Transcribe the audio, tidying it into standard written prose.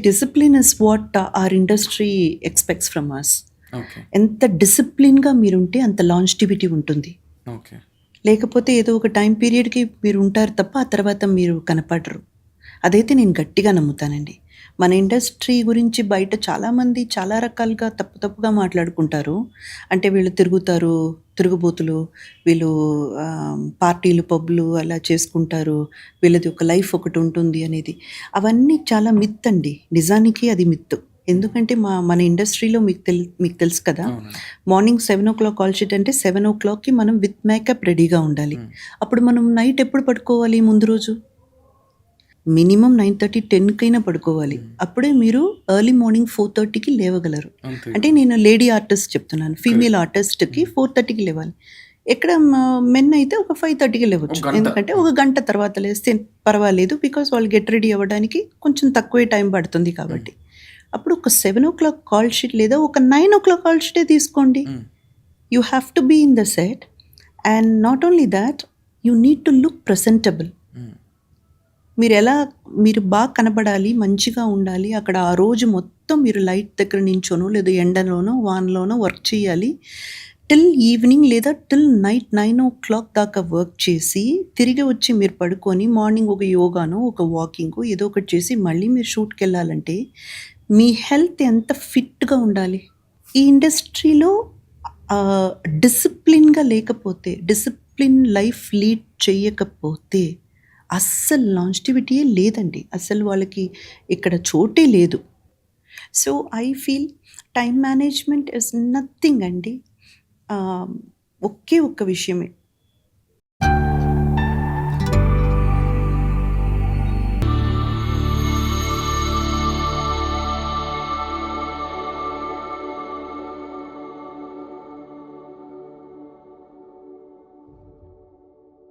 Discipline is what our industry expects from us. Okay. ఎంత డిసిప్లిన్‌గా మీరుంటే అంత లాంజిటివిటీ ఉంటుంది. ఓకే. లేకపోతే ఏదో ఒక టైం పీరియడ్‌కి మీరు ఉంటారు తప్ప, ఆ తర్వాత మీరు కనపడరు. అదైతే నేను గట్టిగా నమ్ముతానండి. మన ఇండస్ట్రీ గురించి బయట చాలామంది చాలా రకాలుగా తప్పు తప్పుగా మాట్లాడుకుంటారు. అంటే వీళ్ళు తిరుగుతారు, తిరుగుబోతులు, వీళ్ళు పార్టీలు, పబ్బులు అలా చేసుకుంటారు. వీళ్ళది ఒక లైఫ్ ఒకటుంటుంది అనేది. అవన్నీ చాలా మిత్ అండి. నిజానికి అది మిత్. ఎందుకంటే మన ఇండస్ట్రీలో మీకు తెలుసు కదా! అవునండి. మార్నింగ్ 7:00 కాల్ షీట్ అంటే 7:00కి మనం విత్ మేకప్ రెడీగా ఉండాలి. హ్మ్. అప్పుడు మనం నైట్ ఎప్పుడు పడుకోవాలి ముందు రోజు? మినిమమ్ 9:30, 10కైనా పడుకోవాలి. హ్మ్. అప్పుడే మీరు ఎర్లీ మార్నింగ్ 4:30కి లేవగలరు. అంతే అంటే కదా! నేను లేడీ ఆర్టిస్ట్ చెప్తున్నాను. Female correct. ఆర్టిస్ట్‌కి హ్మ్. 4:30కి లేవాలి. ఎక్కడ మెన్ అయితే ఒక 5:30కి ఒక లేవచ్చు. గంట. ఎందుకంటే హ్మ్. ఒక గంట తర్వాత లేస్తే పర్వాలేదు. బికాజ్ వాళ్ళు గెట్ రెడీ అవ్వడానికి కొంచెం తక్కువే టైం పడుతుంది హ్మ్. కాబట్టి. అప్పుడు ఒక 7:00 కాల్ షీట్ లేదా ఒక 9:00 కాల్ షీటే తీసుకోండి. Hmm. You have to be in the set and not only that you need to look presentable. Hmm. మీరు బాగా కనపడాలి, మంచిగా ఉండాలి. అక్కడ ఆ రోజు మొత్తం మీరు లైట్ దగ్గర నించోనో, లేదా ఎండలోనో, వానలోనో వర్క్ చేయాలి. టిల్ ఈవినింగ్ లేదా టిల్ నైట్ 9:00 దాకా వర్క్ చేసి, తిరిగి వచ్చి మీరు పడుకొని, మార్నింగ్ ఒక యోగానో, ఒక వాకింగో ఏదో ఒకటి చేసి, మళ్ళీ మీరు షూట్‌కెళ్ళాలంటే, మీ హెల్త్ ఎంత ఫిట్‌గా ఉండాలి. ఈ ఇండస్ట్రీలో ఆహ్, డిసిప్లిన్‌గా లేకపోతే, డిసిప్లిన్ లైఫ్ లీడ్ చెయ్యకపోతే అస్సలు లాంజిటివిటీయే లేదండి. అసలు వాళ్ళకి ఇక్కడ చోటే లేదు. So, I feel time management is nothing అండి. ఆహ్, ఒకే ఒక్క విషయమే.